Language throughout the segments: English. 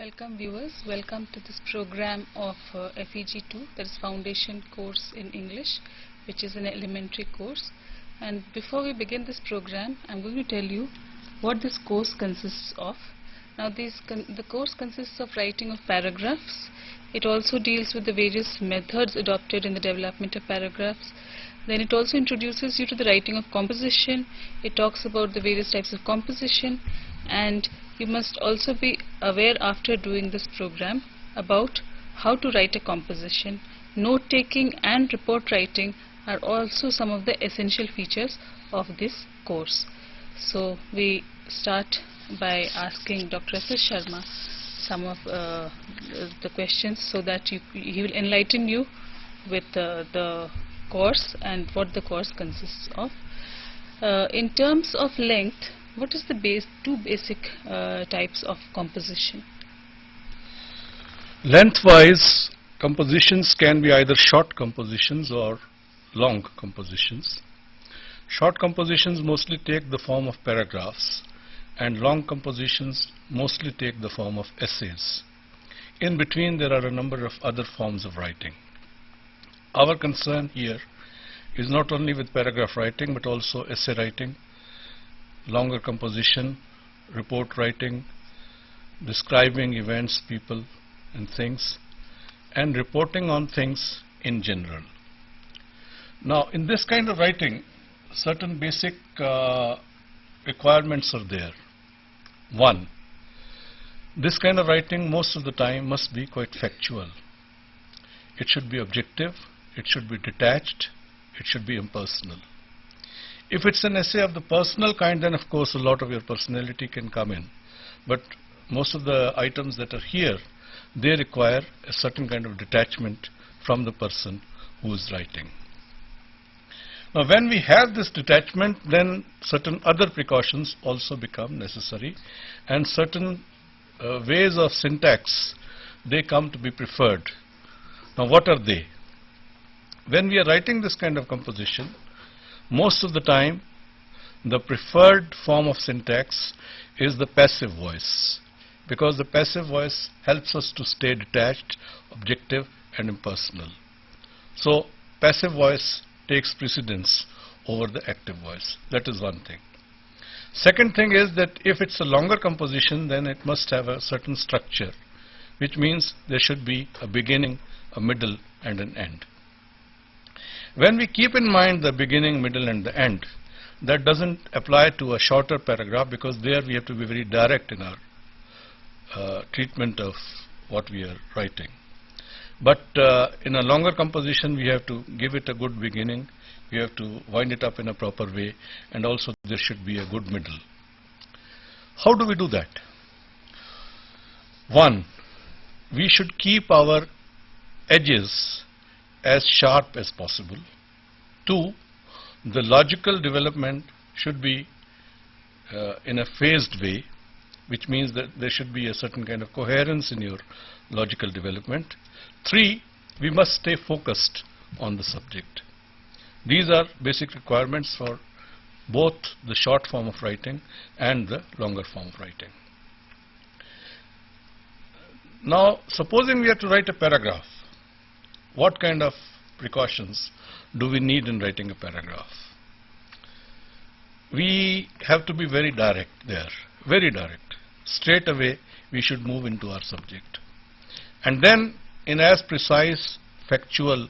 Welcome viewers, welcome to this program of FEG2, that is Foundation Course in English, which is an elementary course. And before we begin this program, I'm going to tell you what this course consists of. Now the course consists of writing of paragraphs. It also deals with the various methods adopted in the development of paragraphs. Then it also introduces you to the writing of composition. It talks about the various types of composition, and you must also be aware after doing this program about how to write a composition. Note taking and report writing are also some of the essential features of this course. So we start by asking Dr. S.S. Sharma some of the questions so that he will enlighten you with the course and what the course consists of. In terms of length, what is the two basic types of composition? Lengthwise, compositions can be either short compositions or long compositions. Short compositions mostly take the form of paragraphs, and long compositions mostly take the form of essays. In between, there are a number of other forms of writing. Our concern here is not only with paragraph writing but also essay writing, longer composition, report writing, describing events, people and things, and reporting on things in general. Now in this kind of writing, certain basic requirements are there. One, this kind of writing most of the time must be quite factual. It should be objective, it should be detached, it should be impersonal. If it's an essay of the personal kind, then of course a lot of your personality can come in. But most of the items that are here, they require a certain kind of detachment from the person who is writing. Now when we have this detachment, then certain other precautions also become necessary, and certain ways of syntax, they come to be preferred. Now what are they? When we are writing this kind of composition, most of the time the preferred form of syntax is the passive voice, because the passive voice helps us to stay detached, objective and impersonal. So passive voice takes precedence over the active voice. That is one thing. Second thing is that if it's a longer composition, then it must have a certain structure, which means there should be a beginning, a middle and an end. When we keep in mind the beginning, middle and the end, that doesn't apply to a shorter paragraph, because there we have to be very direct in our treatment of what we are writing. But in a longer composition, we have to give it a good beginning, we have to wind it up in a proper way, and also there should be a good middle. How do we do that? One, we should keep our edges as sharp as possible. Two, the logical development should be in a phased way, which means that there should be a certain kind of coherence in your logical development. Three, we must stay focused on the subject. These are basic requirements for both the short form of writing and the longer form of writing. Now supposing we are to write a paragraph, what kind of precautions do we need in writing a paragraph? We have to be very direct there, very direct. Straight away we should move into our subject. And then in as precise, factual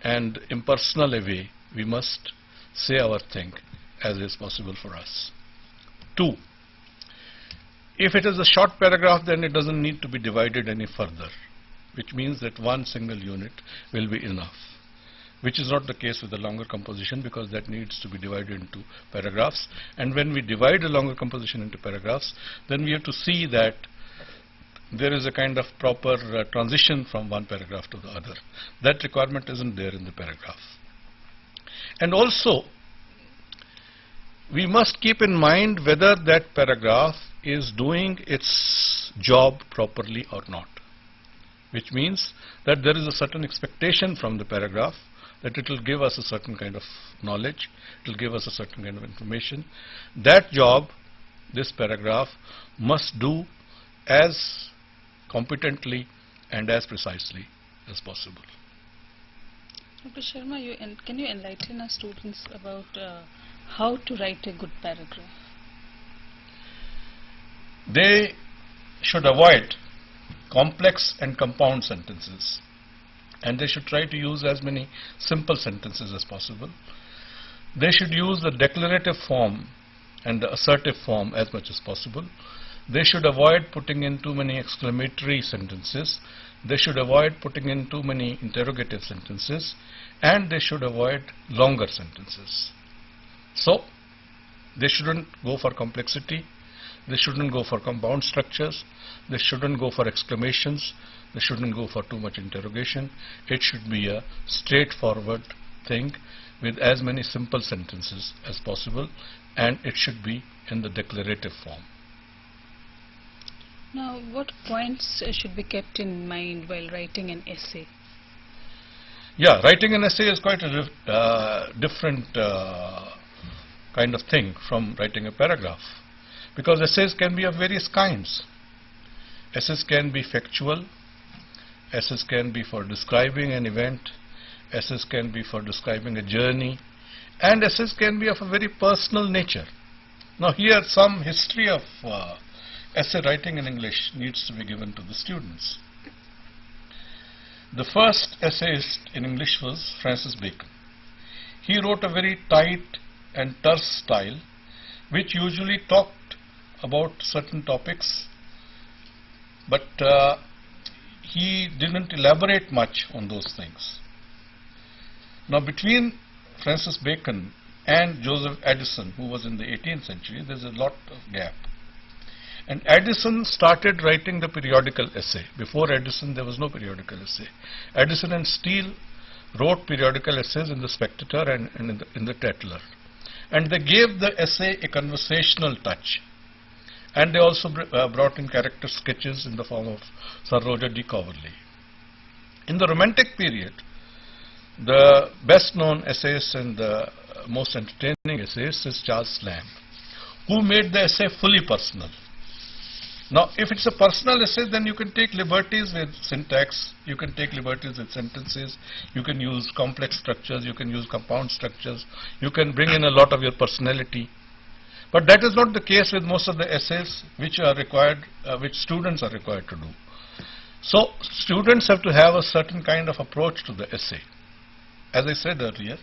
and impersonal a way, we must say our thing as is possible for us. Two, if it is a short paragraph, then it doesn't need to be divided any further, which means that one single unit will be enough, which is not the case with the longer composition, because that needs to be divided into paragraphs. And when we divide a longer composition into paragraphs, then we have to see that there is a kind of proper transition from one paragraph to the other. That requirement isn't there in the paragraph. And also, we must keep in mind whether that paragraph is doing its job properly or not, which means that there is a certain expectation from the paragraph that it will give us a certain kind of knowledge, it will give us a certain kind of information. That job, this paragraph, must do as competently and as precisely as possible. Dr. Sharma, can you enlighten our students about how to write a good paragraph? They should avoid complex and compound sentences, and they should try to use as many simple sentences as possible. They should use the declarative form and the assertive form as much as possible. They should avoid putting in too many exclamatory sentences. They should avoid putting in too many interrogative sentences, and they should avoid longer sentences. So, they shouldn't go for complexity. They shouldn't go for compound structures. They shouldn't go for exclamations. They shouldn't go for too much interrogation. It should be a straightforward thing with as many simple sentences as possible, and it should be in the declarative form. Now, what points should be kept in mind while writing an essay? Yeah, writing an essay is quite a different kind of thing from writing a paragraph, because essays can be of various kinds. Essays can be factual, essays can be for describing an event, essays can be for describing a journey, and essays can be of a very personal nature. Now here some history of essay writing in English needs to be given to the students. The first essayist in English was Francis Bacon. He wrote a very tight and terse style, which usually talked about certain topics, but he didn't elaborate much on those things. Now between Francis Bacon and Joseph Addison, who was in the 18th century, there's a lot of gap. And Addison started writing the periodical essay. Before Addison, there was no periodical essay. Addison and Steele wrote periodical essays in the Spectator and in the Tatler. And they gave the essay a conversational touch. And they also brought in character sketches in the form of Sir Roger de Coverley. In the Romantic period, the best known essayist and the most entertaining essayist is Charles Lamb, who made the essay fully personal. Now, if it's a personal essay, then you can take liberties with syntax, you can take liberties with sentences, you can use complex structures, you can use compound structures, you can bring in a lot of your personality. But that is not the case with most of the essays which are required, which students are required to do. So, students have to have a certain kind of approach to the essay. As I said earlier,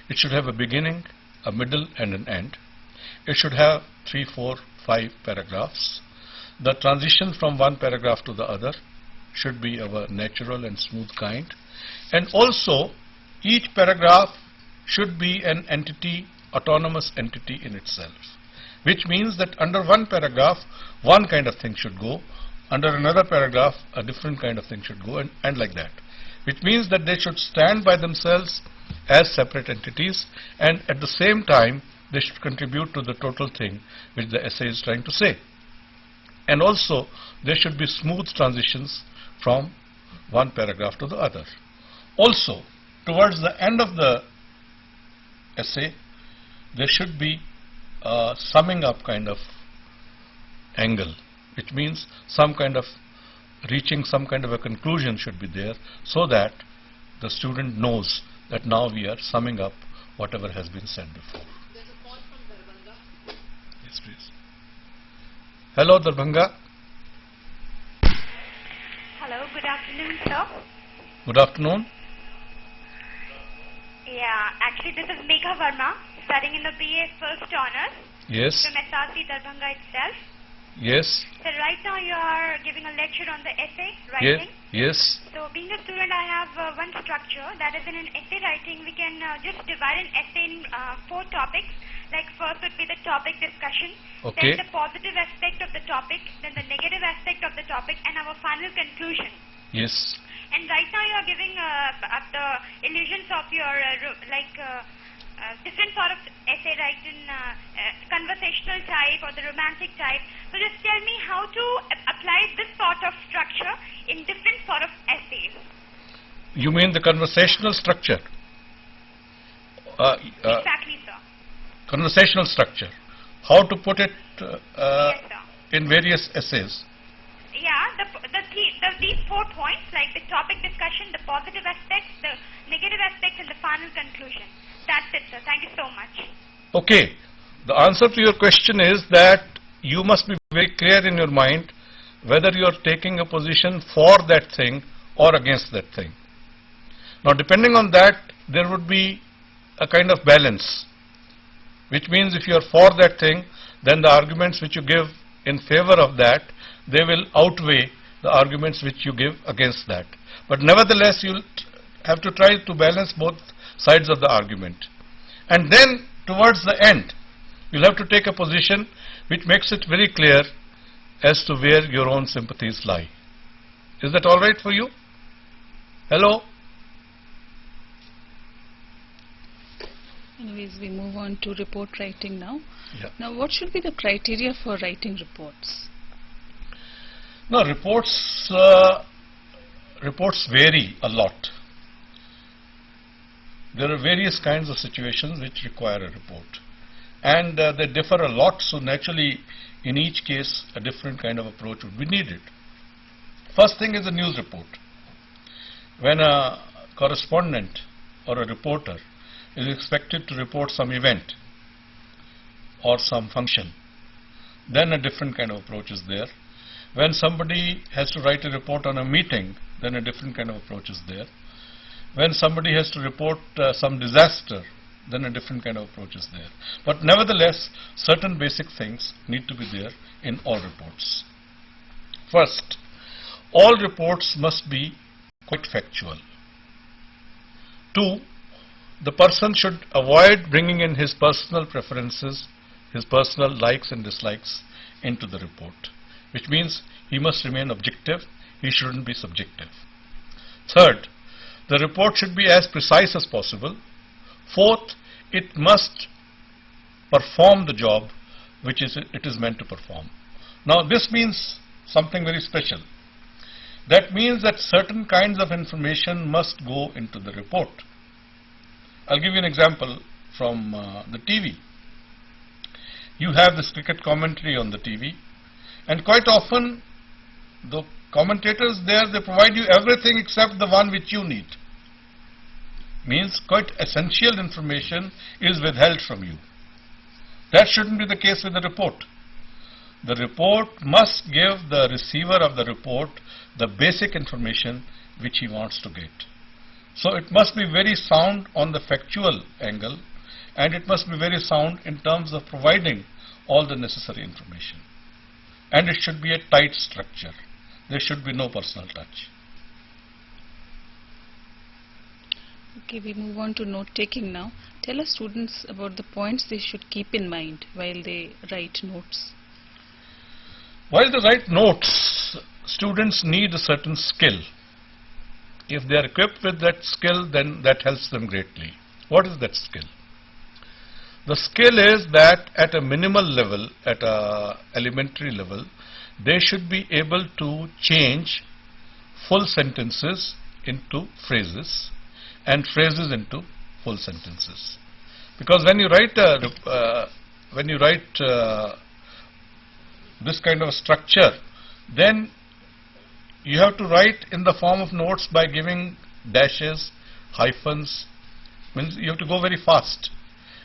it should have a beginning, a middle, and an end. It should have 3, 4, 5 paragraphs. The transition from one paragraph to the other should be of a natural and smooth kind. And also, each paragraph should be an entity, autonomous entity in itself. Which means that under one paragraph, one kind of thing should go. Under another paragraph, a different kind of thing should go, and like that. Which means that they should stand by themselves as separate entities, and at the same time, they should contribute to the total thing which the essay is trying to say. And also, there should be smooth transitions from one paragraph to the other. Also, towards the end of the essay, there should be a summing up kind of angle, which means some kind of reaching some kind of a conclusion should be there, so that the student knows that now we are summing up whatever has been said before. There's a call from Darbhanga. Yes, please. Hello, Darbhanga. Hello, good afternoon, sir. Good afternoon. Yeah, actually this is Megha Verma, studying in the BA First Honours Yes. from SRC Darbhanga itself. Yes. So right now you are giving a lecture on the essay Yes. writing. Yes. So being a student, I have one structure, that is in an essay writing, we can just divide an essay in 4 topics. Like first would be the topic discussion, Okay. then the positive aspect of the topic, then the negative aspect of the topic, and our final conclusion. Yes. And right now you are giving the illusions of your different sort of essay writing, conversational type or the romantic type. So just tell me how to apply this sort of structure in different sort of essays. You mean the conversational structure? Exactly, sir. Conversational structure. How to put it Yes, sir. in various essays. these 4 points, like the topic discussion, the positive aspects, the negative aspects, and the final conclusion. That's it, sir. Thank you so much. Okay. The answer to your question is that you must be very clear in your mind whether you are taking a position for that thing or against that thing. Now, depending on that, there would be a kind of balance, which means if you are for that thing, then the arguments which you give in favor of that, they will outweigh the arguments which you give against that. But nevertheless, you'll have to try to balance both sides of the argument. And then, towards the end, you'll have to take a position which makes it very clear as to where your own sympathies lie. Is that all right for you? Hello? Anyways, we move on to report writing now. Yeah. Now, what should be the criteria for writing reports? Now, reports vary a lot. There are various kinds of situations which require a report, and they differ a lot, so naturally in each case a different kind of approach would be needed. First thing is a news report. When a correspondent or a reporter is expected to report some event or some function, then a different kind of approach is there. When somebody has to write a report on a meeting, then a different kind of approach is there. When somebody has to report some disaster, then a different kind of approach is there. But nevertheless, certain basic things need to be there in all reports. First, all reports must be quite factual. 2, the person should avoid bringing in his personal preferences, his personal likes and dislikes into the report, which means he must remain objective, he shouldn't be subjective. Third, the report should be as precise as possible. Fourth, it must perform the job which it is meant to perform. Now, this means something very special. That means that certain kinds of information must go into the report. I'll give you an example from the TV. You have this cricket commentary on the TV, and quite often the commentators there, they provide you everything except the one which you need. Means quite essential information is withheld from you. That shouldn't be the case with the report. The report must give the receiver of the report the basic information which he wants to get. So it must be very sound on the factual angle, and it must be very sound in terms of providing all the necessary information. And it should be a tight structure. There should be no personal touch. Okay, we move on to note-taking now. Tell our students about the points they should keep in mind while they write notes. While they write notes, students need a certain skill. If they are equipped with that skill, then that helps them greatly. What is that skill? The skill is that at a minimal level, at a elementary level, they should be able to change full sentences into phrases and phrases into full sentences. Because when you write this kind of a structure, then you have to write in the form of notes by giving dashes, hyphens. Means you have to go very fast.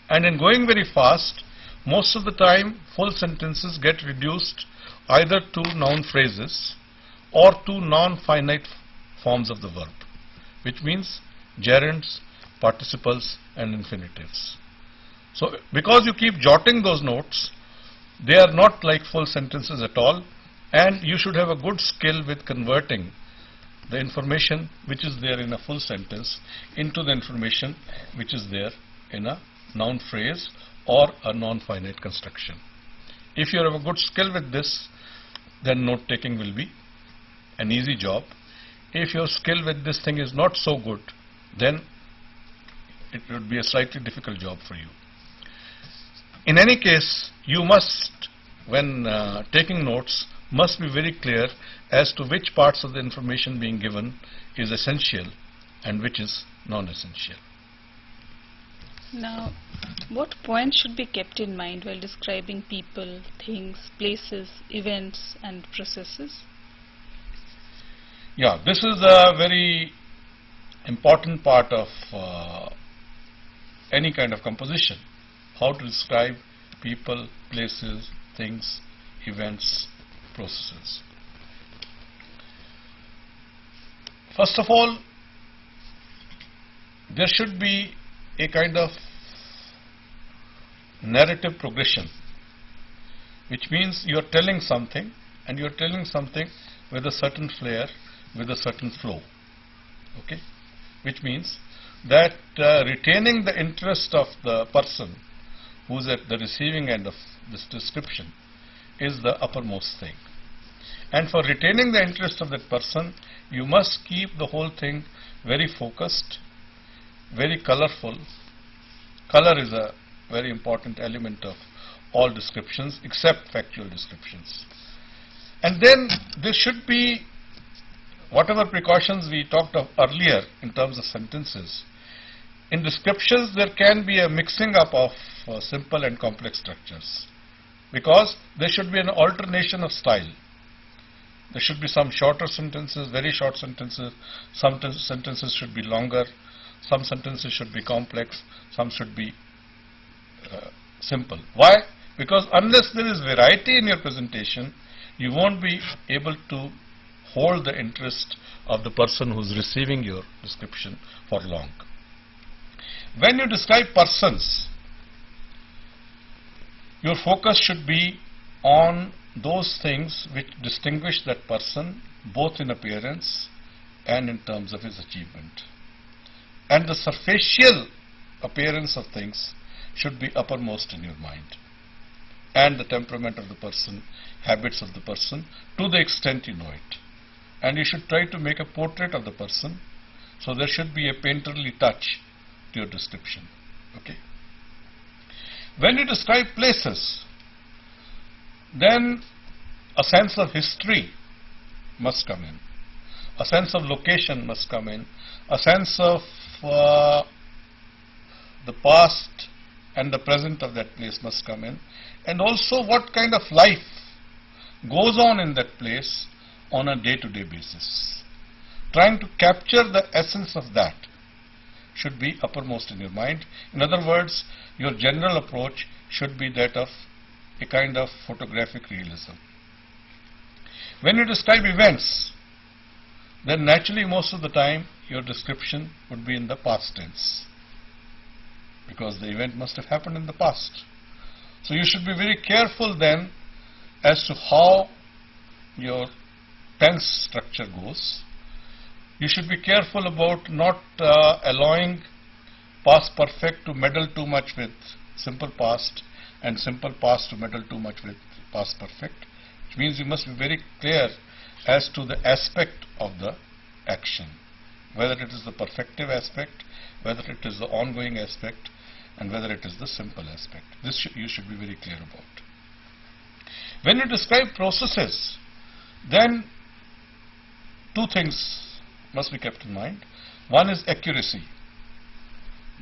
And in going very fast, most of the time full sentences get reduced either to noun phrases or to non-finite forms of the verb, which means gerunds, participles and infinitives. So because you keep jotting those notes, they are not like full sentences at all, and you should have a good skill with converting the information which is there in a full sentence into the information which is there in a noun phrase or a non-finite construction. If you have a good skill with this, then note-taking will be an easy job. If your skill with this thing is not so good, then it would be a slightly difficult job for you. In any case, you must, when taking notes, must be very clear as to which parts of the information being given is essential and which is non-essential. Now, what points should be kept in mind while describing people, things, places, events and processes? Yeah, this is a very important part of any kind of composition. How to describe people, places, things, events, processes. First of all, there should be a kind of narrative progression, which means you are telling something, and you are telling something with a certain flair, with a certain flow. Okay? Which means that retaining the interest of the person who is at the receiving end of this description is the uppermost thing. And for retaining the interest of that person, you must keep the whole thing very focused, very colorful. Color is a very important element of all descriptions except factual descriptions. And then there should be whatever precautions we talked of earlier in terms of sentences. In descriptions, there can be a mixing up of simple and complex structures, because there should be an alternation of style. There should be some shorter sentences, very short sentences, some sentences should be longer, some sentences should be complex, some should be simple. Why? Because unless there is variety in your presentation, you won't be able to hold the interest of the person who is receiving your description for long. When you describe persons, your focus should be on those things which distinguish that person both in appearance and in terms of his achievement. And the superficial appearance of things should be uppermost in your mind, and the temperament of the person, habits of the person, to the extent you know it. And you should try to make a portrait of the person, so there should be a painterly touch to your description. Okay. When you describe places, then a sense of history must come in, a sense of location must come in, a sense of the past and the present of that place must come in, and also what kind of life goes on in that place on a day-to-day basis. Trying to capture the essence of that should be uppermost in your mind. In other words, your general approach should be that of a kind of photographic realism. When you describe events, then naturally most of the time your description would be in the past tense, because the event must have happened in the past. So you should be very careful then as to how your tense structure goes. You should be careful about not allowing past perfect to meddle too much with simple past, and simple past to meddle too much with past perfect, which means you must be very clear as to the aspect of the action, whether it is the perfective aspect, whether it is the ongoing aspect, and whether it is the simple aspect. This you should be very clear about. When you describe processes, then two things must be kept in mind. One is accuracy,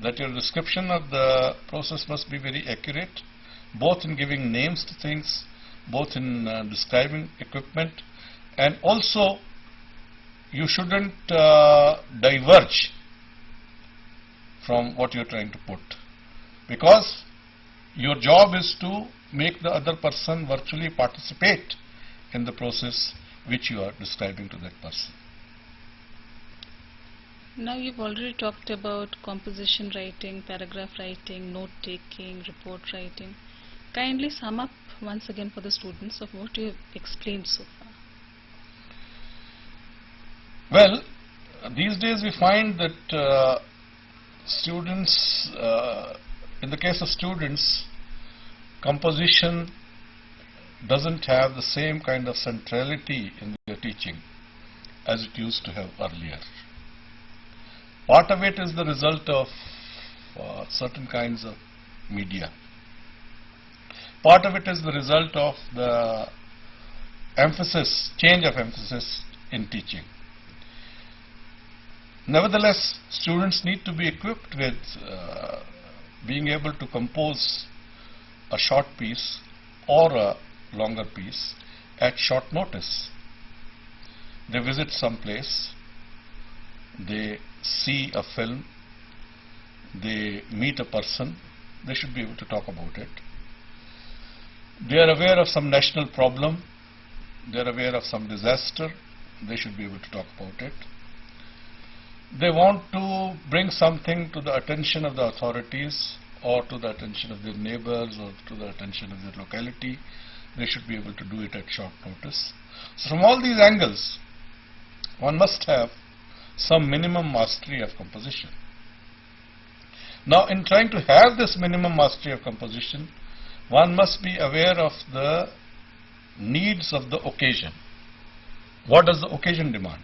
that your description of the process must be very accurate, both in giving names to things, both in describing equipment, and also you shouldn't diverge from what you're trying to put, because your job is to make the other person virtually participate in the process which you are describing to that person. Now you've already talked about composition writing, paragraph writing, note taking, report writing. Kindly sum up once again for the students of what you have explained so far. Well, these days we find that students, in the case of students, composition doesn't have the same kind of centrality in their teaching as it used to have earlier. Part of it is the result of certain kinds of media. Part of it is the result of the emphasis, change of emphasis in teaching. Nevertheless, students need to be equipped with being able to compose a short piece or a longer piece at short notice. they visit some place, they see a film, they meet a person, they should be able to talk about it. They are aware of some national problem, they are aware of some disaster, they should be able to talk about it. They want to bring something to the attention of the authorities or to the attention of their neighbors or to the attention of their locality, they should be able to do it at short notice. So from all these angles, one must have some minimum mastery of composition. Now, in trying to have this minimum mastery of composition, one must be aware of the needs of the occasion. What does the occasion demand?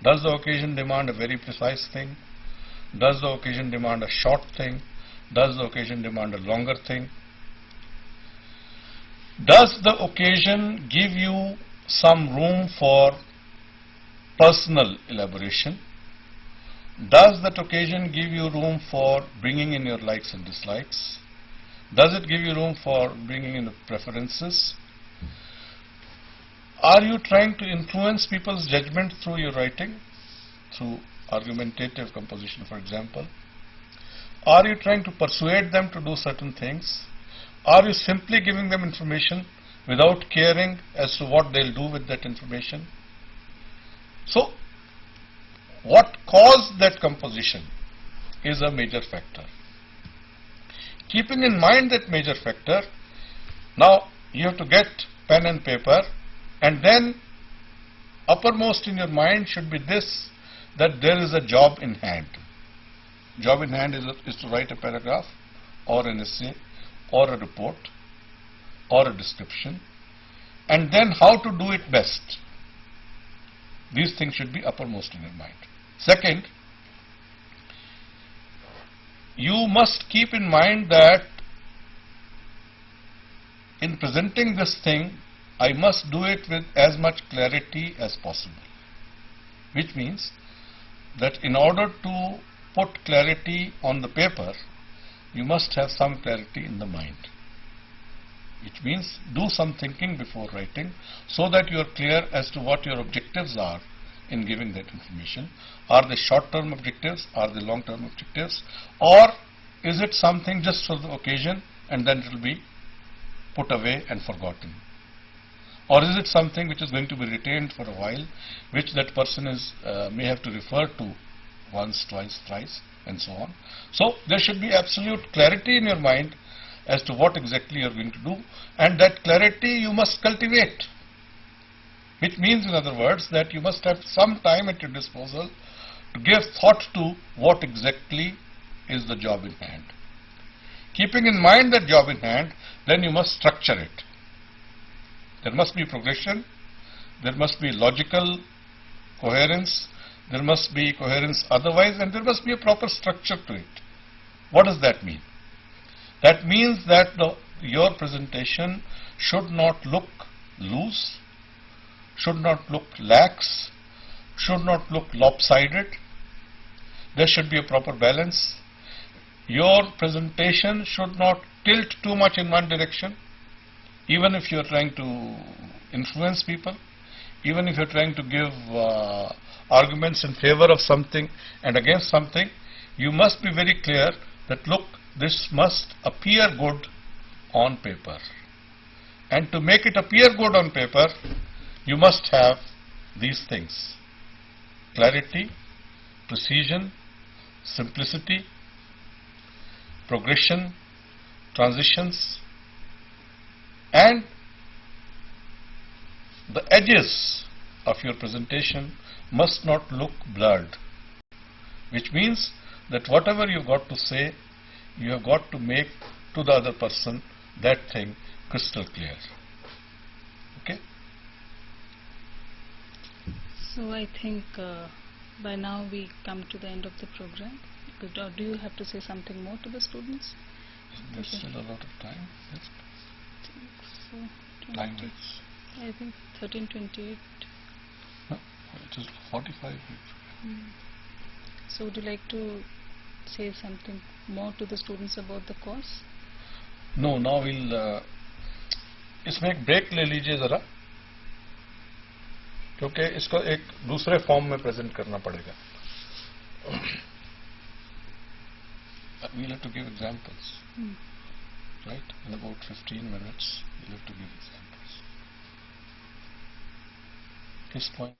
Does the occasion demand a very precise thing? Does the occasion demand a short thing? Does the occasion demand a longer thing? Does the occasion give you some room for personal elaboration? Does that occasion give you room for bringing in your likes and dislikes? Does it give you room for bringing in preferences? Are you trying to influence people's judgment through your writing, through argumentative composition, for example? Are you trying to persuade them to do certain things? Are you simply giving them information without caring as to what they'll do with that information? So, what caused that composition is a major factor. Keeping in mind that major factor, now you have to get pen and paper, and then uppermost in your mind should be this, that there is a job in hand. Job in hand is to write a paragraph or an essay or a report or a description, and then how to do it best. These things should be uppermost in your mind. Second, you must keep in mind that in presenting this thing, I must do it with as much clarity as possible. Which means that in order to put clarity on the paper, you must have some clarity in the mind. Which means do some thinking before writing so that you are clear as to what your objectives are in giving that information. Are they short-term objectives? Are they long-term objectives? Or is it something just for the occasion and then it will be put away and forgotten? Or is it something which is going to be retained for a while, which that person is may have to refer to once, twice, thrice, and so on. So there should be absolute clarity in your mind as to what exactly you are going to do, and that clarity you must cultivate. Which means, in other words, that you must have some time at your disposal to give thought to what exactly is the job in hand. Keeping in mind that job in hand, then you must structure it. There must be progression, there must be logical coherence, there must be coherence otherwise, and there must be a proper structure to it. What does that mean? That means that your presentation should not look loose, should not look lax, should not look lopsided. There should be a proper balance. Your presentation should not tilt too much in one direction, even if you are trying to influence people, even if you are trying to give arguments in favor of something and against something. You must be very clear that, look, this must appear good on paper. And to make it appear good on paper, you must have these things: clarity, precision, simplicity, progression, transitions, and the edges of your presentation must not look blurred. Which means that whatever you've got to say, you have got to make to the other person that thing crystal clear. Okay? So I think by now we come to the end of the program. Or do you have to say something more to the students? There's still a lot of time left. So, Time is, I think 13:28. no, it is 45. So would you like to say something more to the students about the course? No, now we'll इसमें एक break ले लीजिए जरा. क्योंकि इसको एक दूसरे form में प्रेजेंट करना पड़ेगा. We'll have to give examples, right? In about 15 minutes, we'll have to give examples. His point.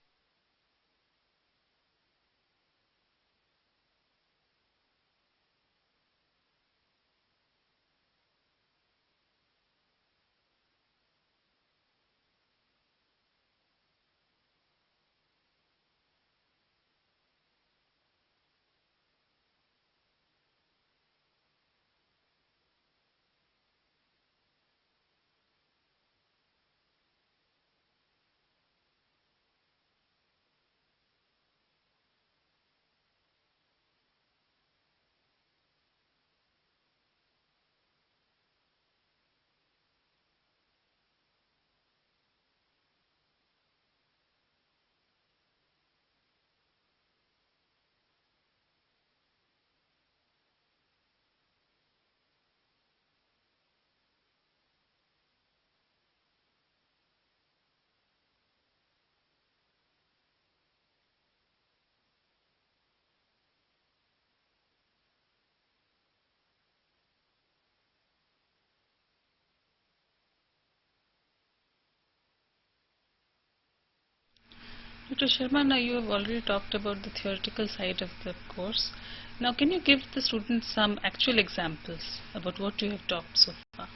Dr. Sharma, now you have already talked about the theoretical side of the course. Now can you give the students some actual examples about what you have taught so far?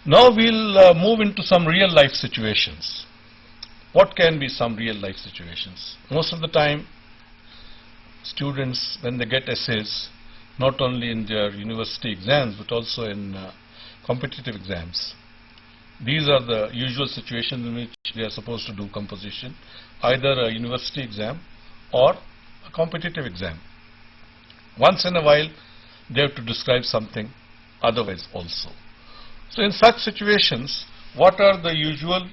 Now we'll move into some real life situations. What can be some real life situations? Most of the time, students, when they get essays, not only in their university exams but also in competitive exams, these are the usual situations in which they are supposed to do composition, either a university exam or a competitive exam. Once in a while, they have to describe something otherwise also. So in such situations, what are the usual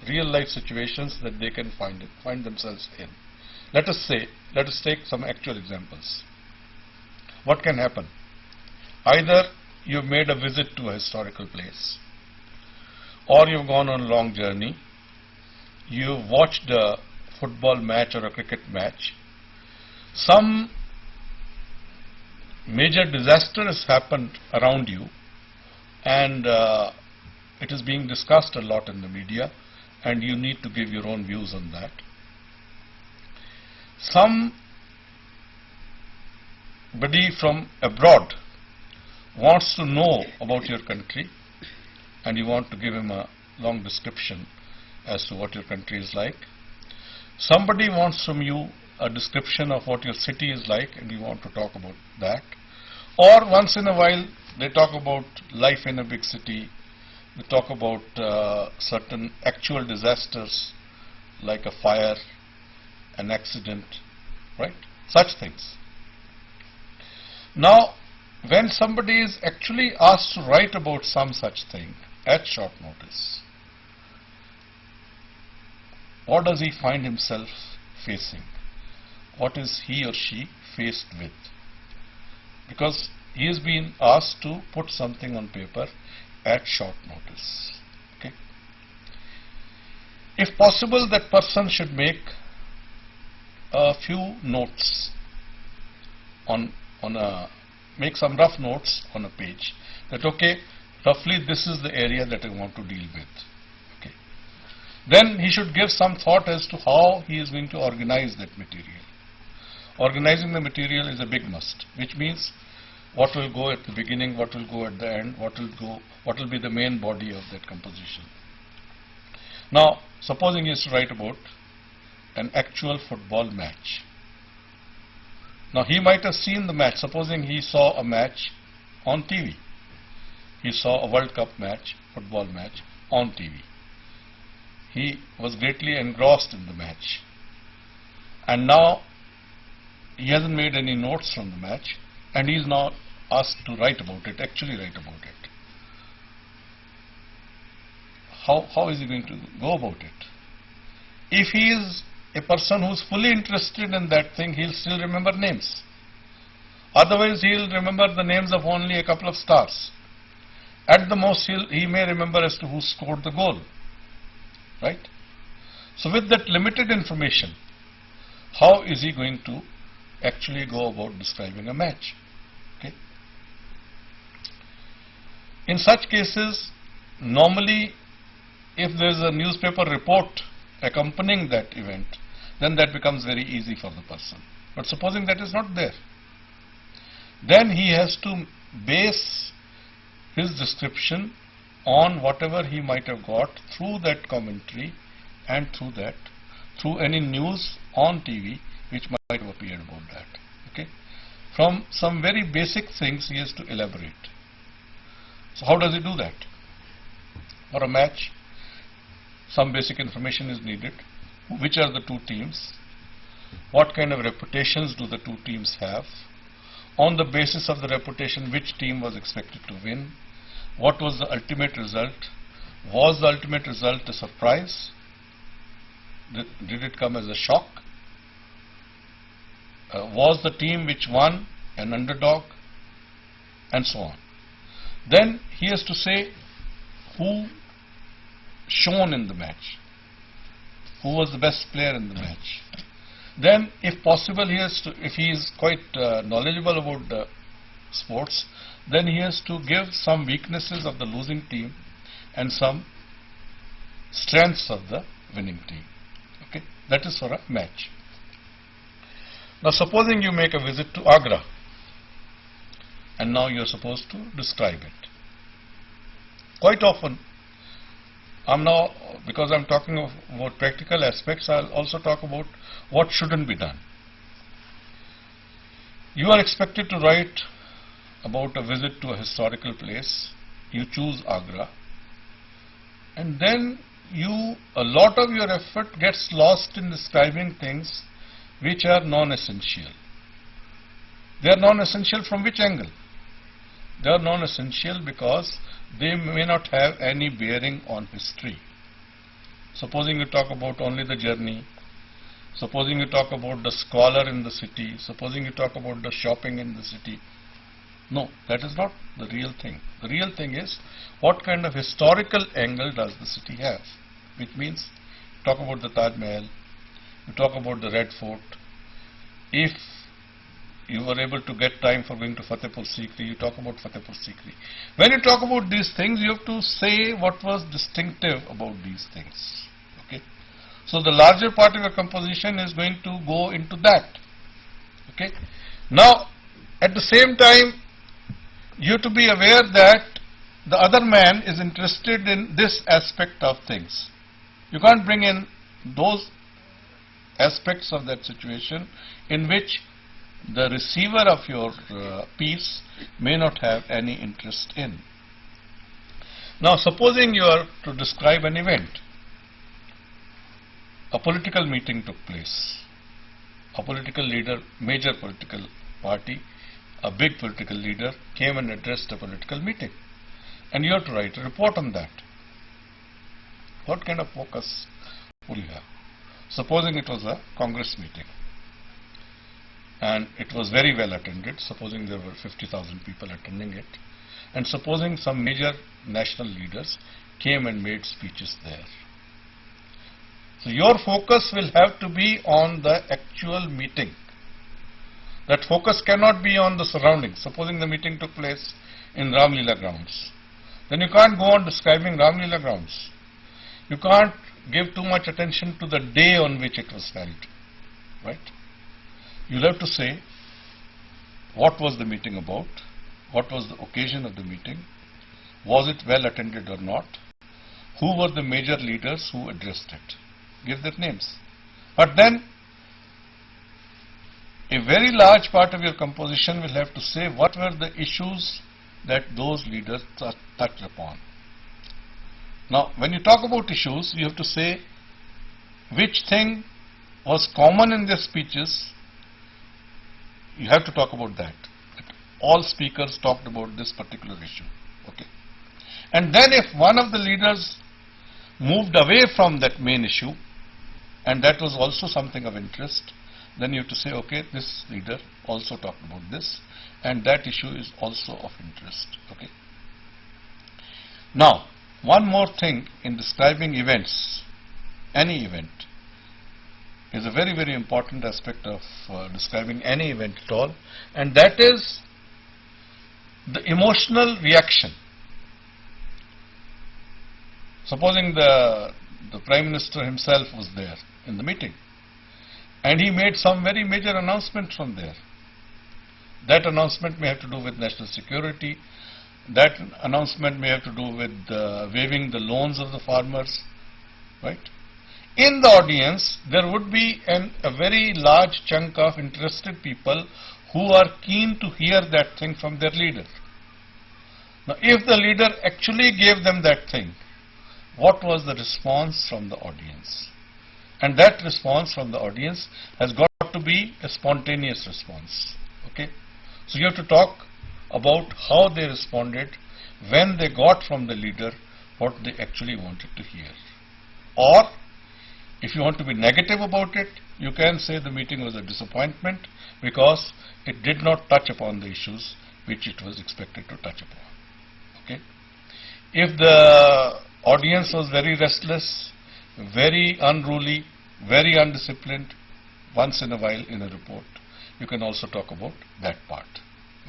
real life situations that they can find themselves in? Let us take some actual examples. What can happen? Either you've made a visit to a historical place, or you've gone on a long journey, you've watched a football match or a cricket match, some major disaster has happened around you, and it is being discussed a lot in the media, and you need to give your own views on that. Somebody from abroad wants to know about your country, and you want to give him a long description as to what your country is like. Somebody wants from you a description of what your city is like, and you want to talk about that. Or once in a while, they talk about life in a big city. They talk about certain actual disasters like a fire, an accident, right? Such things. Now, when somebody is actually asked to write about some such thing at short notice, what does he find himself facing? What is he or she faced with? Because he has been asked to put something on paper at short notice. Okay? If possible, that person should make a few notes make some rough notes on a page, that okay, roughly this is the area that I want to deal with. Okay. Then he should give some thought as to how he is going to organize that material. Organizing the material is a big must, which means what will go at the beginning, what will go at the end, what will be the main body of that composition. Now, supposing he is to write about an actual football match. Now, he might have seen the match. Supposing he saw a match on TV. He saw a World Cup match, football match, on TV. He was greatly engrossed in the match. And now, he hasn't made any notes from the match, and he is now asked to write about it, actually write about it. How is he going to go about it? If he is a person who is fully interested in that thing, he'll still remember names. Otherwise, he'll remember the names of only a couple of stars. At the most, he may remember as to who scored the goal. Right? So with that limited information, how is he going to actually go about describing a match? Okay. In such cases, normally if there is a newspaper report accompanying that event, then that becomes very easy for the person. But supposing that is not there, then he has to base his description on whatever he might have got through that commentary and through any news on TV which might have appeared about that. Okay. From some very basic things he has to elaborate. So how does he do that? For a match, some basic information is needed. Which are the two teams? What kind of reputations do the two teams have? On the basis of the reputation, which team was expected to win? What was the ultimate result? Was the ultimate result a surprise? Did it come as a shock? Was the team which won an underdog? And so on. Then he has to say who shone in the match, who was the best player in the match. Then, if possible, he has to, if he is quite knowledgeable about sports, then he has to give some weaknesses of the losing team and some strengths of the winning team. Okay, that is for a match. Now, supposing you make a visit to Agra, and now you are supposed to describe it. Quite often, because I'm talking about practical aspects, I'll also talk about what shouldn't be done. You are expected to write about a visit to a historical place. You choose Agra, and then a lot of your effort gets lost in describing things which are non-essential. They are non-essential from which angle? They are non-essential because they may not have any bearing on history. Supposing you talk about only the journey, supposing you talk about the scholar in the city, supposing you talk about the shopping in the city. No, that is not the real thing. The real thing is what kind of historical angle does the city have? Which means talk about the Taj Mahal, you talk about the Red Fort. If you were able to get time for going to Fatehpur Sikri, you talk about Fatehpur Sikri. When you talk about these things, you have to say what was distinctive about these things. Okay. So the larger part of your composition is going to go into that. Okay. Now, at the same time, you have to be aware that the other man is interested in this aspect of things. You can't bring in those aspects of that situation in which the receiver of your piece may not have any interest in. Now, supposing you are to describe an event. A political meeting took place. A political leader, major political party, a big political leader came and addressed a political meeting. And you have to write a report on that. What kind of focus will you have? Supposing it was a Congress meeting and it was very well attended, supposing there were 50,000 people attending it, and supposing some major national leaders came and made speeches there. So your focus will have to be on the actual meeting. That focus cannot be on the surroundings. Supposing the meeting took place in Ram Leela grounds, then you can't go on describing Ram Leela grounds. You can't give too much attention to the day on which it was held, right? You'll have to say what was the meeting about, what was the occasion of the meeting, was it well attended or not, who were the major leaders who addressed it. Give their names. But then a very large part of your composition will have to say what were the issues that those leaders touched upon. Now, when you talk about issues, you have to say which thing was common in their speeches. You have to talk about that. All speakers talked about this particular issue. Okay. And then if one of the leaders moved away from that main issue, and that was also something of interest, then you have to say, okay, this leader also talked about this, and that issue is also of interest. Okay. Now, one more thing in describing events. any event is a very, very important aspect of describing any event at all, and that is the emotional reaction. Supposing the Prime Minister himself was there in the meeting and he made some very major announcement from there. That announcement may have to do with national security, that announcement may have to do with waiving the loans of the farmers, right? In the audience, there would be a very large chunk of interested people who are keen to hear that thing from their leader. Now, if the leader actually gave them that thing, what was the response from the audience? And that response from the audience has got to be a spontaneous response. Okay? So you have to talk about how they responded when they got from the leader what they actually wanted to hear. Or, if you want to be negative about it, you can say the meeting was a disappointment because it did not touch upon the issues which it was expected to touch upon. Okay? If the audience was very restless, very unruly, very undisciplined, once in a while in a report, you can also talk about that part.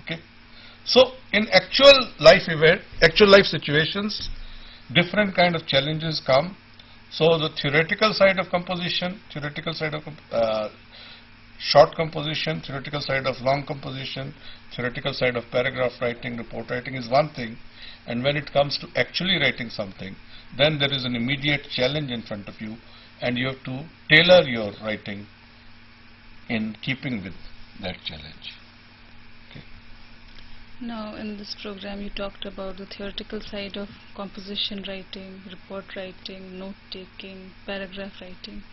Okay? So, in actual life situations, different kind of challenges come. So, the theoretical side of composition, theoretical side of short composition, theoretical side of long composition, theoretical side of paragraph writing, report writing is one thing, and when it comes to actually writing something, then there is an immediate challenge in front of you and you have to tailor your writing in keeping with that challenge. Okay. Now, in this program you talked about the theoretical side of composition writing, report writing, note taking, paragraph writing,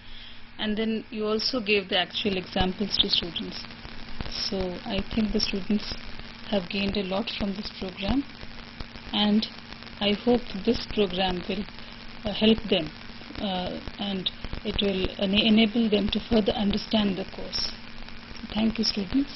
and then you also gave the actual examples to students. So I think the students have gained a lot from this program, and I hope this program will help them and it will enable them to further understand the course. So thank you, students.